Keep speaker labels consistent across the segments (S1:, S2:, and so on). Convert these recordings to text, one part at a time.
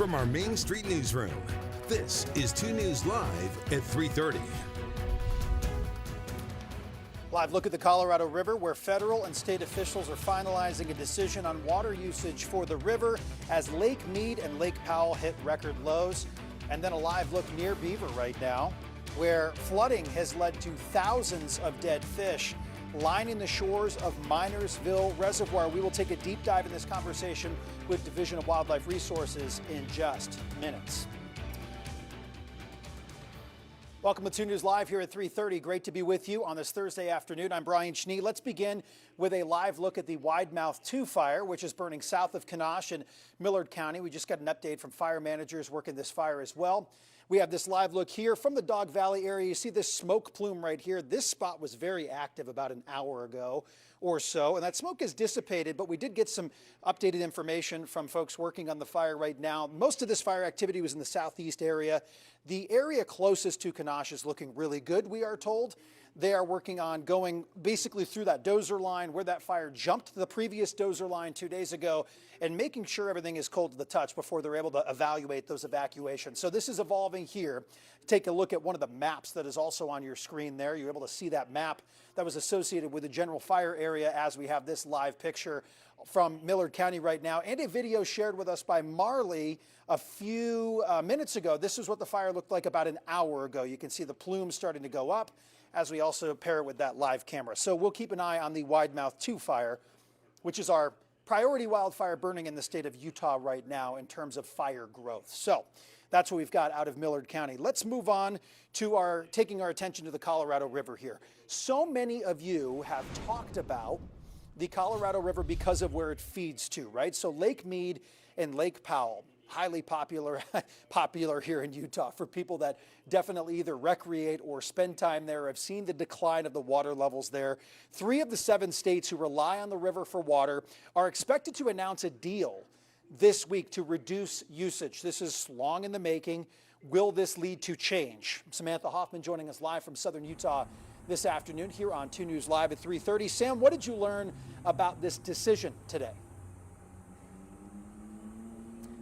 S1: from our Main Street newsroom, this is 2 News Live at 3:30.
S2: Live look at the Colorado River, where federal and state officials are finalizing a decision on water usage for the river as Lake Mead and Lake Powell hit record lows. And then a live look near Beaver right now, where flooding has led to thousands of dead fish lining the shores of Minersville Reservoir. We will take a deep dive in this conversation with Division of Wildlife Resources in just minutes. Welcome to 2 News Live here at 3:30. Great to be with you on this Thursday afternoon. I'm Brian Schnee. Let's begin with a live look at the Widemouth 2 fire, which is burning south of Kanash in Millard County. We just got an update from fire managers working this fire as well. We have this live look here from the Dog Valley area. You see this smoke plume right here. This spot was very active about an hour ago or so, and that smoke has dissipated, but we did get some updated information from folks working on the fire right now. Most of this fire activity was in the southeast area. The area closest to Kanash is looking really good, we are told. They are working on going basically through that dozer line where that fire jumped the previous dozer line 2 days ago and making sure everything is cold to the touch before they're able to evaluate those evacuations. So this is evolving here. Take a look at one of the maps that is also on your screen there. You're able to see that map that was associated with the general fire area as we have this live picture from Millard County right now, and a video shared with us by Marley a few minutes ago. This is what the fire looked like about an hour ago. You can see the plumes starting to go up as we also pair it with that live camera. So we'll keep an eye on the Widemouth 2 fire, which is our priority wildfire burning in the state of Utah right now in terms of fire growth. So that's what we've got out of Millard County. Let's move on to taking our attention to the Colorado River here. So many of you have talked about the Colorado River because of where it feeds to, right? So Lake Mead and Lake Powell, highly popular here in Utah for people that definitely either recreate or spend time there. I've seen the decline of the water levels there. 3 of the 7 states who rely on the river for water are expected to announce a deal this week to reduce usage. This is long in the making. Will this lead to change? Samantha Hoffman joining us live from Southern Utah this afternoon here on 2 News Live at 3:30. Sam, what did you learn about this decision today?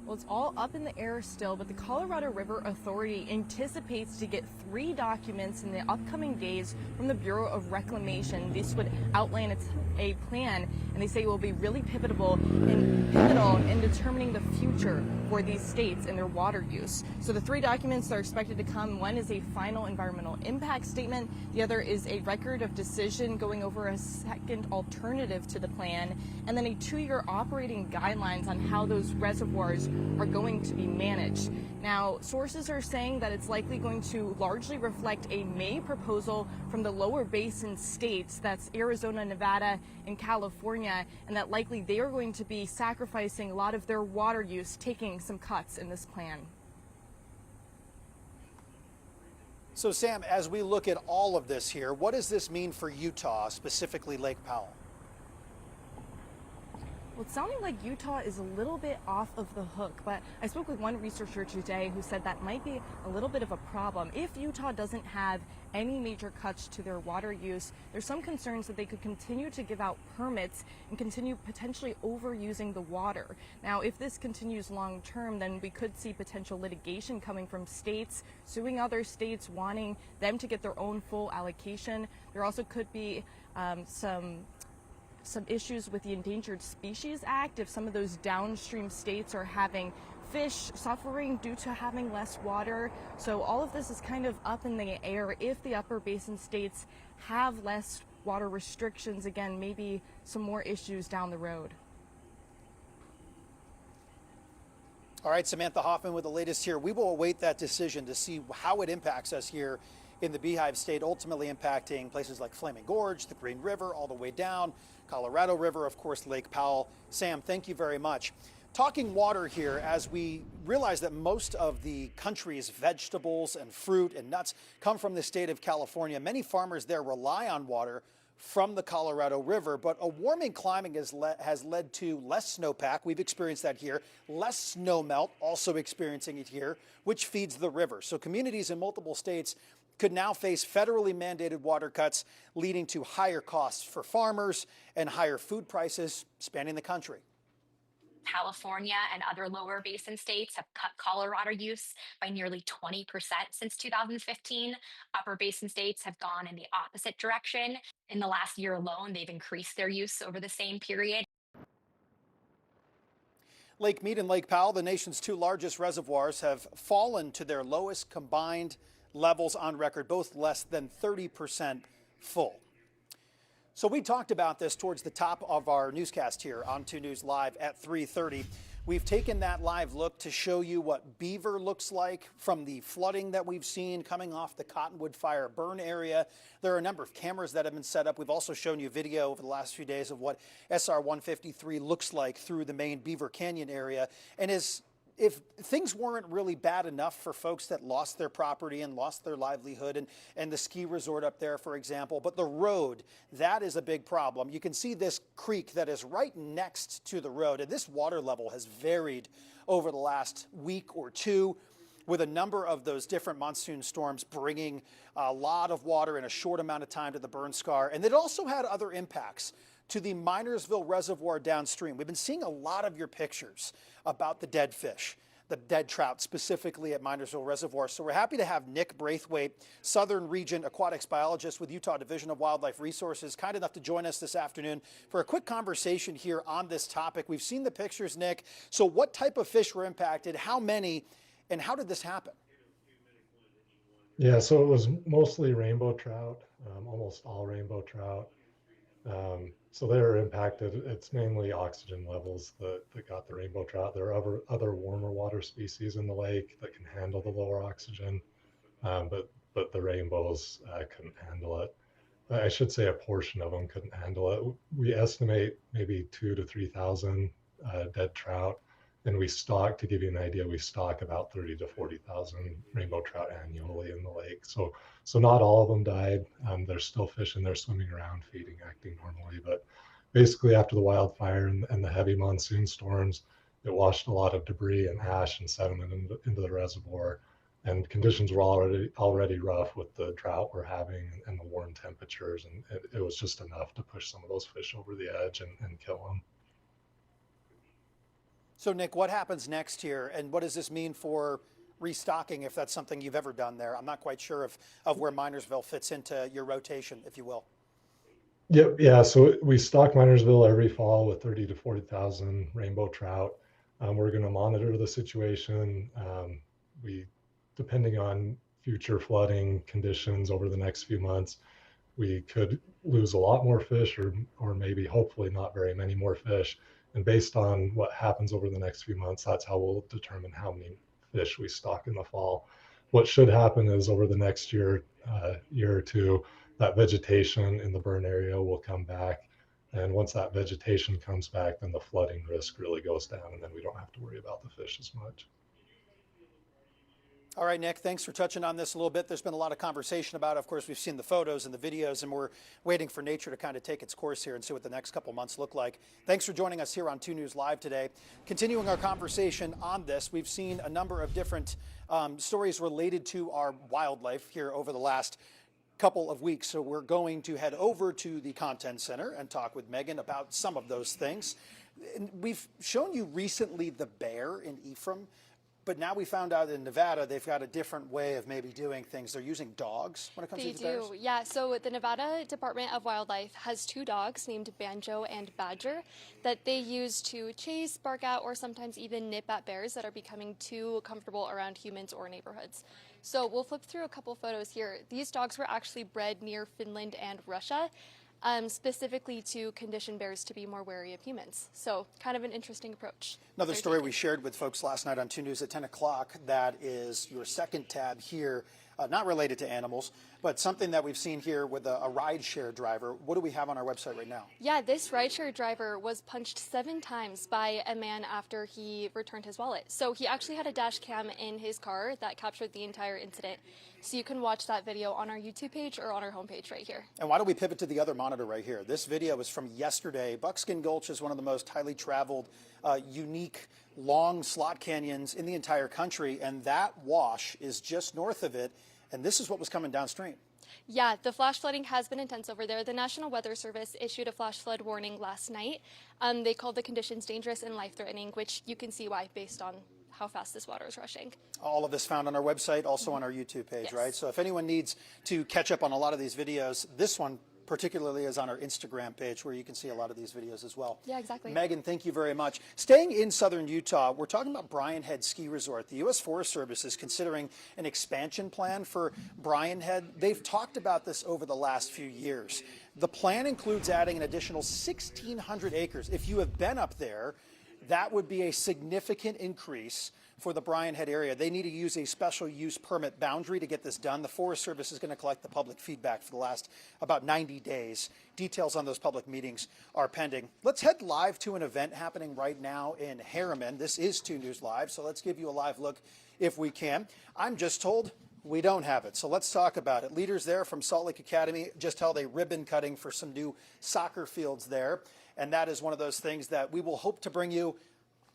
S3: Well, it's all up in the air still, but the Colorado River Authority anticipates to get 3 documents in the upcoming days from the Bureau of Reclamation. This would outline a plan, and they say it will be really pivotal in determining the future for these states and their water use. So the 3 documents are expected to come. One is a final environmental impact statement. The other is a record of decision going over a second alternative to the plan, and then a 2-year operating guidelines on how those reservoirs are going to be managed. Now, sources are saying that it's likely going to largely reflect a May proposal from the lower basin states, that's Arizona, Nevada, and California, and that likely they are going to be sacrificing a lot of their water use, taking some cuts in this plan.
S2: So Sam, as we look at all of this here, what does this mean for Utah, specifically Lake Powell?
S3: Well, it's sounding like Utah is a little bit off of the hook, but I spoke with one researcher today who said that might be a little bit of a problem. If Utah doesn't have any major cuts to their water use, there's some concerns that they could continue to give out permits and continue potentially overusing the water. Now, if this continues long term, then we could see potential litigation coming from states suing other states, wanting them to get their own full allocation. There also could be some issues with the Endangered Species Act if some of those downstream states are having fish suffering due to having less water. So all of this is kind of up in the air. If the upper basin states have less water restrictions, again, maybe some more issues down the road.
S2: All right, Samantha Hoffman with the latest here. We will await that decision to see how it impacts us here in the Beehive State, ultimately impacting places like Flaming Gorge, the Green River, all the way down, Colorado River, of course, Lake Powell. Sam, thank you very much. Talking water here, as we realize that most of the country's vegetables and fruit and nuts come from the state of California. Many farmers there rely on water from the Colorado River, but a warming climate has led to less snowpack. We've experienced that here. Less snowmelt, also experiencing it here, which feeds the river. So communities in multiple states could now face federally mandated water cuts, leading to higher costs for farmers and higher food prices spanning the country.
S4: California and other lower basin states have cut Colorado use by nearly 20% since 2015. Upper basin states have gone in the opposite direction. In the last year alone, they've increased their use over the same period.
S2: Lake Mead and Lake Powell, the nation's two largest reservoirs, have fallen to their lowest combined levels on record, both less than 30% full. So we talked about this towards the top of our newscast here on 2 News Live at 3:30. We've taken that live look to show you what Beaver looks like from the flooding that we've seen coming off the Cottonwood Fire burn area. There are a number of cameras that have been set up. We've also shown you video over the last few days of what SR 153 looks like through the main Beaver Canyon area. And if things weren't really bad enough for folks that lost their property and lost their livelihood and the ski resort up there, for example, but the road, that is a big problem. You can see this creek that is right next to the road, and this water level has varied over the last week or two, with a number of those different monsoon storms bringing a lot of water in a short amount of time to the burn scar. And it also had other impacts to the Minersville Reservoir downstream. We've been seeing a lot of your pictures about the dead fish, the dead trout, specifically at Minersville Reservoir. So we're happy to have Nick Braithwaite, Southern Region Aquatics Biologist with Utah Division of Wildlife Resources, kind enough to join us this afternoon for a quick conversation here on this topic. We've seen the pictures, Nick. So what type of fish were impacted, how many, and how did this happen?
S5: Yeah, so it was mostly rainbow trout, almost all rainbow trout. So they were impacted. It's mainly oxygen levels that got the rainbow trout. There are other warmer water species in the lake that can handle the lower oxygen, but the rainbows couldn't handle it. I should say a portion of them couldn't handle it. We estimate maybe 2,000 to 3,000 dead trout, and we stock, to give you an idea, we stock about 30 to 40,000 rainbow trout annually in the lake. So not all of them died. There's still fish in there swimming around, feeding, acting normally. But basically, after the wildfire and the heavy monsoon storms, it washed a lot of debris and ash and sediment into the reservoir. And conditions were already rough with the drought we're having and the warm temperatures. And it was just enough to push some of those fish over the edge and kill them.
S2: So, Nick, what happens next here, and what does this mean for restocking, if that's something you've ever done there? I'm not quite sure of where Minersville fits into your rotation, if you will.
S5: Yep, yeah, so we stock Minersville every fall with 30 to 40,000 rainbow trout. We're going to monitor the situation. Depending on future flooding conditions over the next few months, we could lose a lot more fish or maybe hopefully not very many more fish. And based on what happens over the next few months, that's how we'll determine how many fish we stock in the fall. What should happen is over the next year or two, that vegetation in the burn area will come back. And once that vegetation comes back, then the flooding risk really goes down, and then we don't have to worry about the fish as much.
S2: All right, Nick, thanks for touching on this a little bit. There's been a lot of conversation about it. Of course, we've seen the photos and the videos, and we're waiting for nature to kind of take its course here and see what the next couple months look like. Thanks for joining us here on 2 News Live today. Continuing our conversation on this, we've seen a number of different stories related to our wildlife here over the last couple of weeks. So we're going to head over to the Content Center and talk with Megan about some of those things. We've shown you recently the bear in Ephraim. But now we found out in Nevada, they've got a different way of maybe doing things. They're using dogs when it comes to these bears?
S6: They do, yeah. So the Nevada Department of Wildlife has 2 dogs named Banjo and Badger that they use to chase, bark at, or sometimes even nip at bears that are becoming too comfortable around humans or neighborhoods. So we'll flip through a couple photos here. These dogs were actually bred near Finland and Russia, specifically to condition bears to be more wary of humans. So kind of an interesting approach.
S2: Another story we shared with folks last night on 2 News at 10 o'clock, that is your second tab here, not related to animals, but something that we've seen here with a rideshare driver. What do we have on our website right now?
S6: Yeah, this rideshare driver was punched 7 times by a man after he returned his wallet. So he actually had a dash cam in his car that captured the entire incident. So you can watch that video on our YouTube page or on our homepage right here.
S2: And why don't we pivot to the other monitor right here? This video is from yesterday. Buckskin Gulch is one of the most highly traveled, unique, long slot canyons in the entire country, and that wash is just north of it. and this is what was coming downstream.
S6: Yeah, the flash flooding has been intense over there. The National Weather Service issued a flash flood warning last night. They called the conditions dangerous and life-threatening, which you can see why based on how fast this water is rushing.
S2: All of this found on our website, also on our YouTube page,
S6: Yes.
S2: right? So if anyone needs to catch up on a lot of these videos, this one particularly is on our Instagram page where you can see a lot of these videos as well.
S6: Yeah, exactly.
S2: Megan, thank you very much. Staying in southern Utah, we're talking about Brian Head Ski Resort. The U.S. Forest Service is considering an expansion plan for Brian Head. They've talked about this over the last few years. The plan includes adding an additional 1,600 acres. If you have been up there, that would be a significant increase for the Brian Head area. They need to use a special use permit boundary to get this done. The Forest Service is going to collect the public feedback for the last about 90 days. Details on those public meetings are pending. Let's head live to an event happening right now in Harriman. This is 2 News Live, so let's give you a live look if we can. I'm just told we don't have it, so let's talk about it. Leaders there from Salt Lake Academy just held a ribbon cutting for some new soccer fields there, and that is one of those things that we will hope to bring you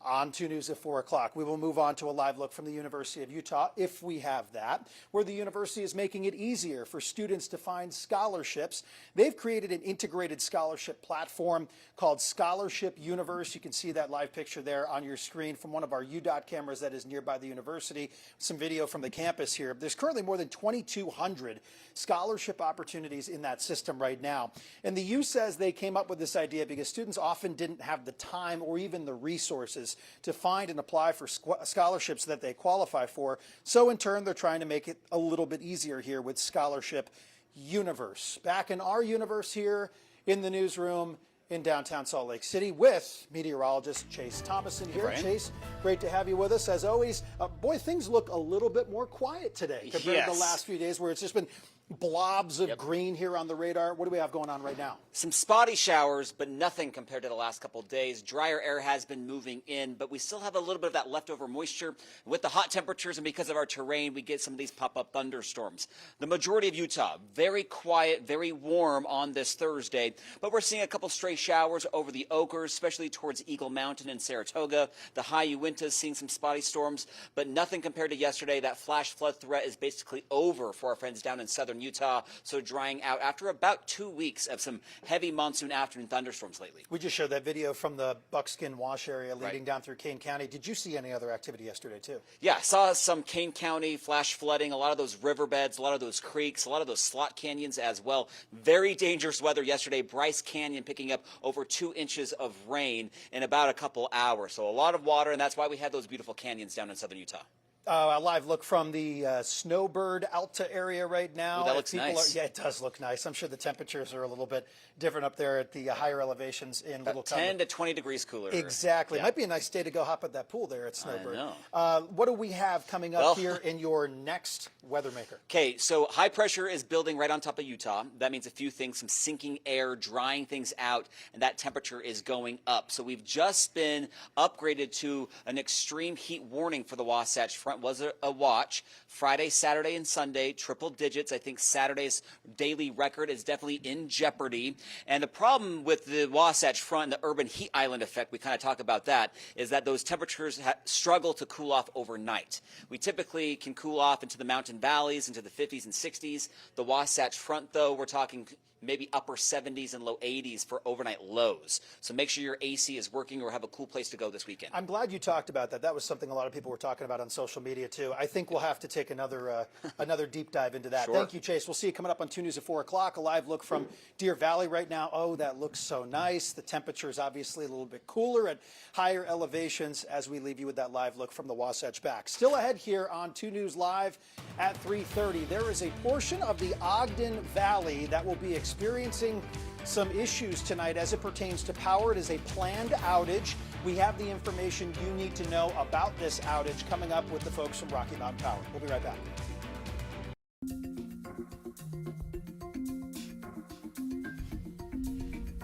S2: on 2 News at 4 o'clock. We will move on to a live look from the University of Utah, if we have that, where the university is making it easier for students to find scholarships. They've created an integrated scholarship platform called Scholarship Universe. You can see that live picture there on your screen from one of our UDOT cameras that is nearby the university. Some video from the campus here. There's currently more than 2,200 scholarship opportunities in that system right now. And the U says they came up with this idea because students often didn't have the time or even the resources to find and apply for scholarships that they qualify for. So in turn, they're trying to make it a little bit easier here with Scholarship Universe. Back in our universe here in the newsroom in downtown Salt Lake City with meteorologist Chase Thomason here.
S7: Brian.
S2: Chase, great to have you with us as always. Boy, things look a little bit more quiet today compared to the last few days where it's just been blobs of green here on the radar. What do we have going on right now?
S7: Some spotty showers, but nothing compared to the last couple of days. Drier air has been moving in, but we still have a little bit of that leftover moisture. With the hot temperatures and because of our terrain, we get some of these pop-up thunderstorms. The majority of Utah, very quiet, very warm on this Thursday, but we're seeing a couple stray showers over the Oakers, especially towards Eagle Mountain and Saratoga. The high Uinta seeing some spotty storms, but nothing compared to yesterday. That flash flood threat is basically over for our friends down in southern Utah, so drying out after about 2 weeks of some heavy monsoon afternoon thunderstorms lately.
S2: We just showed that video from the Buckskin Wash area leading down through Kane County. Did you see any other activity yesterday too?
S7: Yeah, saw some Kane County flash flooding, a lot of those riverbeds, a lot of those creeks, a lot of those slot canyons as well. Very dangerous weather yesterday. Bryce Canyon picking up over 2 inches of rain in about a couple hours. So a lot of water, and that's why we have those beautiful canyons down in southern Utah.
S2: A live look from the Snowbird Alta area right now.
S7: Ooh, that looks nice.
S2: Yeah, it does look nice. I'm sure the temperatures are a little bit different up there at the higher elevations in Little
S7: 10 to 20 degrees cooler.
S2: Exactly.
S7: Yeah.
S2: Might be a nice day to go hop at that pool there at Snowbird.
S7: I know.
S2: What do we have coming up here in your next weather maker?
S7: Okay, so high pressure is building right on top of Utah. That means a few things, some sinking air, drying things out, and that temperature is going up. So we've just been upgraded to an extreme heat warning for the Wasatch Front. Was a watch. Friday, Saturday, and Sunday, triple digits. I think Saturday's daily record is definitely in jeopardy. And the problem with the Wasatch Front and the urban heat island effect, we kind of talk about that, is that those temperatures struggle to cool off overnight. We typically can cool off into the mountain valleys, into the 50s and 60s. The Wasatch Front, though, we're talking maybe upper 70s and low 80s for overnight lows. So make sure your AC is working or have a cool place to go this weekend.
S2: I'm glad you talked about that. That was something a lot of people were talking about on social media too. I think we'll have to take another another deep dive into that.
S7: Sure.
S2: Thank you, Chase. We'll see you coming up on 2 News at 4 o'clock. A live look from Deer Valley right now. Oh, that looks so nice. The temperature is obviously a little bit cooler at higher elevations as we leave you with that live look from the Wasatch back. Still ahead here on 2 News Live at 3:30. There is a portion of the Ogden Valley that will be experiencing some issues tonight as it pertains to power. It is a planned outage. We have the information you need to know about this outage coming up with the folks from Rocky Mountain Power. We'll be right back.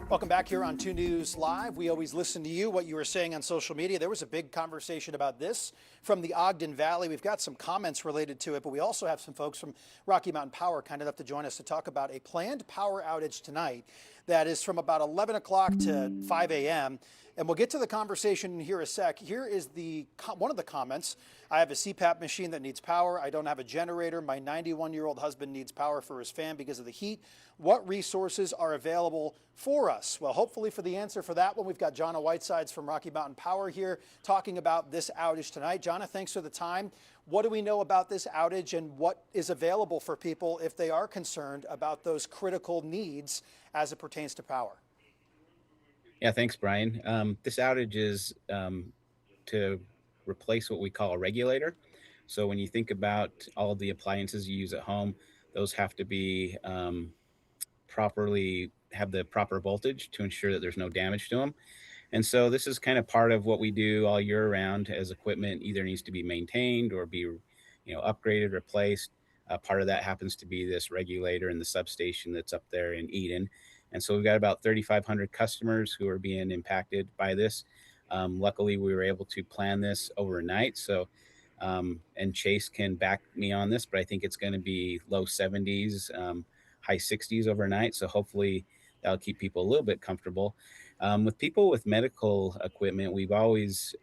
S2: Welcome back here on 2 News Live. We always listen to you, what you were saying on social media. There was a big conversation about this from the Ogden Valley. We've got some comments related to it, but we also have some folks from Rocky Mountain Power kind enough to join us to talk about a planned power outage tonight that is from about 11 o'clock to 5 a.m. And we'll get to the conversation in here a sec. Here is one of the comments. I have a CPAP machine that needs power. I don't have a generator. My 91-year-old husband needs power for his fan because of the heat. What resources are available for us? Well, hopefully for the answer for that one, we've got Jonna Whitesides from Rocky Mountain Power here talking about this outage tonight. Jonna, thanks for the time. What do we know about this outage and what is available for people if they are concerned about those critical needs as it pertains to power?
S8: Yeah, thanks, Brian. This outage is to replace what we call a regulator. So when you think about all the appliances you use at home, those have to be properly have the proper voltage to ensure that there's no damage to them. And so this is kind of part of what we do all year round as equipment either needs to be maintained or be, upgraded, replaced. Part of that happens to be this regulator in the substation that's up there in Eden. And so we've got about 3,500 customers who are being impacted by this. Luckily, we were able to plan this overnight. So, and Chase can back me on this, but I think it's going to be low 70s, high 60s overnight. So hopefully that'll keep people a little bit comfortable. With people with medical equipment, we've always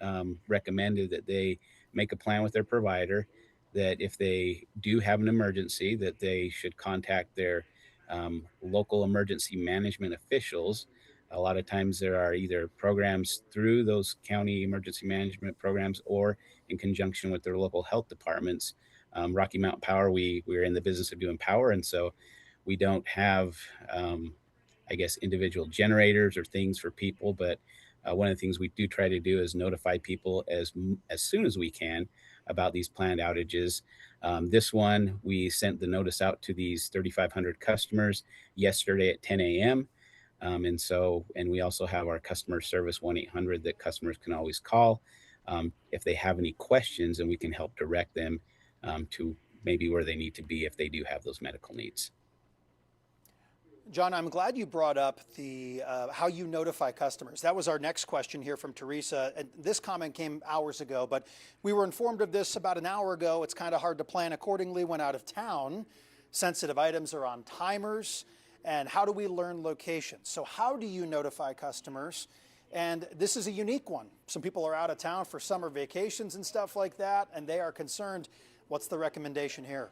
S8: recommended that they make a plan with their provider, that if they do have an emergency, that they should contact their local emergency management officials. A lot of times there are either programs through those county emergency management programs or in conjunction with their local health departments. Rocky Mountain Power, we're in the business of doing power. And so we don't have, individual generators or things for people. But one of the things we do try to do is notify people as soon as we can about these planned outages. This one, we sent the notice out to these 3,500 customers yesterday at 10 a.m. And we also have our customer service 1-800 that customers can always call if they have any questions, and we can help direct them to maybe where they need to be if they do have those medical needs.
S2: John, I'm glad you brought up the how you notify customers. That was our next question here from Teresa. And this comment came hours ago, but we were informed of this about an hour ago. It's kind of hard to plan accordingly when out of town. Sensitive items are on timers. And how do we learn locations? So how do you notify customers? And this is a unique one. Some people are out of town for summer vacations and stuff like that, and they are concerned. What's the recommendation here?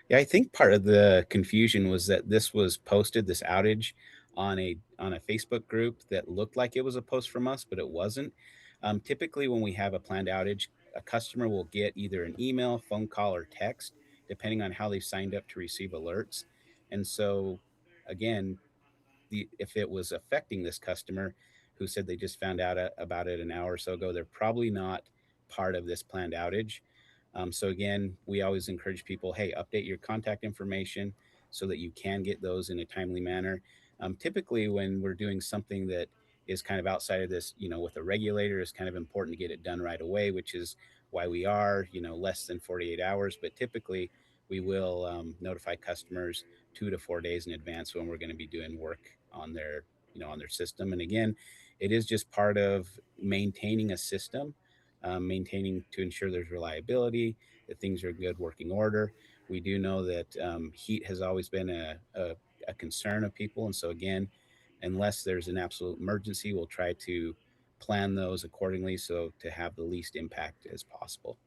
S8: Yeah, I think part of the confusion was that this was posted, this outage, on a Facebook group that looked like it was a post from us, but it wasn't. Typically, when we have a planned outage, a customer will get either an email, phone call, or text, depending on how they signed up to receive alerts. And so, again, if it was affecting this customer who said they just found out about it an hour or so ago, they're probably not part of this planned outage. So again, we always encourage people, hey, update your contact information so that you can get those in a timely manner. Typically, when we're doing something that is kind of outside of this, with a regulator, it's kind of important to get it done right away, which is why we are, less than 48 hours. But typically, we will notify customers 2 to 4 days in advance when we're going to be doing work on their, on their system. And again, it is just part of maintaining a system. Maintaining to ensure there's reliability, that things are in good working order. We do know that heat has always been a concern of people. And so again, unless there's an absolute emergency, we'll try to plan those accordingly so to have the least impact as possible.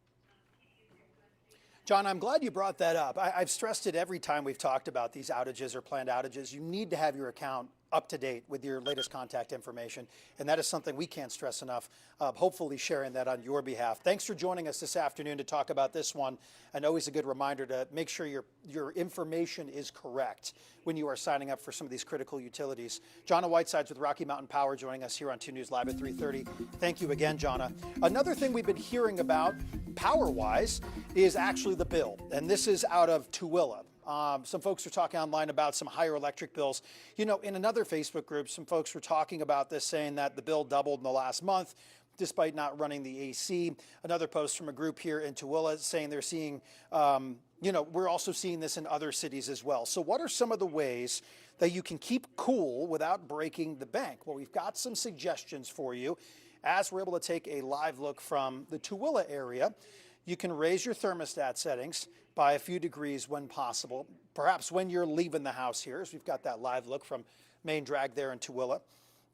S2: John, I'm glad you brought that up. I've stressed it every time we've talked about these outages or planned outages. You need to have your account up to date with your latest contact information. And that is something we can't stress enough, hopefully sharing that on your behalf. Thanks for joining us this afternoon to talk about this one. And always a good reminder to make sure your information is correct when you are signing up for some of these critical utilities. Jonna Whitesides with Rocky Mountain Power joining us here on 2 News Live at 3:30. Thank you again, Jonna. Another thing we've been hearing about power-wise is actually the bill. And this is out of Tooele. Some folks are talking online about some higher electric bills. In another Facebook group, some folks were talking about this, saying that the bill doubled in the last month, despite not running the AC. Another post from a group here in Tooele saying they're seeing, we're also seeing this in other cities as well. So what are some of the ways that you can keep cool without breaking the bank? Well, we've got some suggestions for you as we're able to take a live look from the Tooele area. You can raise your thermostat settings by a few degrees when possible, perhaps when you're leaving the house here, as we've got that live look from main drag there in Tooele.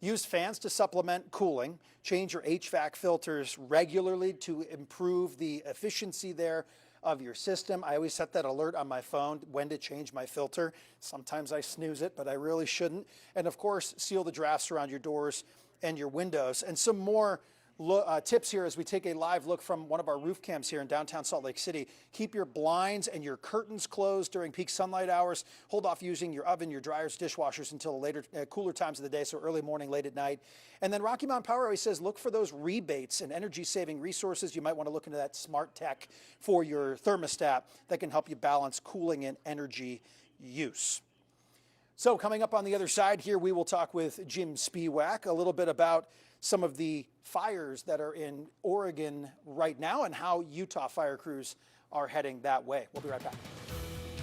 S2: Use fans to supplement cooling. Change your HVAC filters regularly to improve the efficiency there of your system. I always set that alert on my phone when to change my filter. Sometimes I snooze it, but I really shouldn't. And of course, seal the drafts around your doors and your windows. And some more tips here as we take a live look from one of our roof cams here in downtown Salt Lake City. Keep your blinds and your curtains closed during peak sunlight hours. Hold off using your oven, your dryers, dishwashers until later, cooler times of the day, so early morning, late at night. And then Rocky Mountain Power always says look for those rebates and energy-saving resources. You might want to look into that smart tech for your thermostat that can help you balance cooling and energy use. So coming up on the other side here, we will talk with Jim Spiewak a little bit about some of the fires that are in Oregon right now and how Utah fire crews are heading that way. We'll be right back.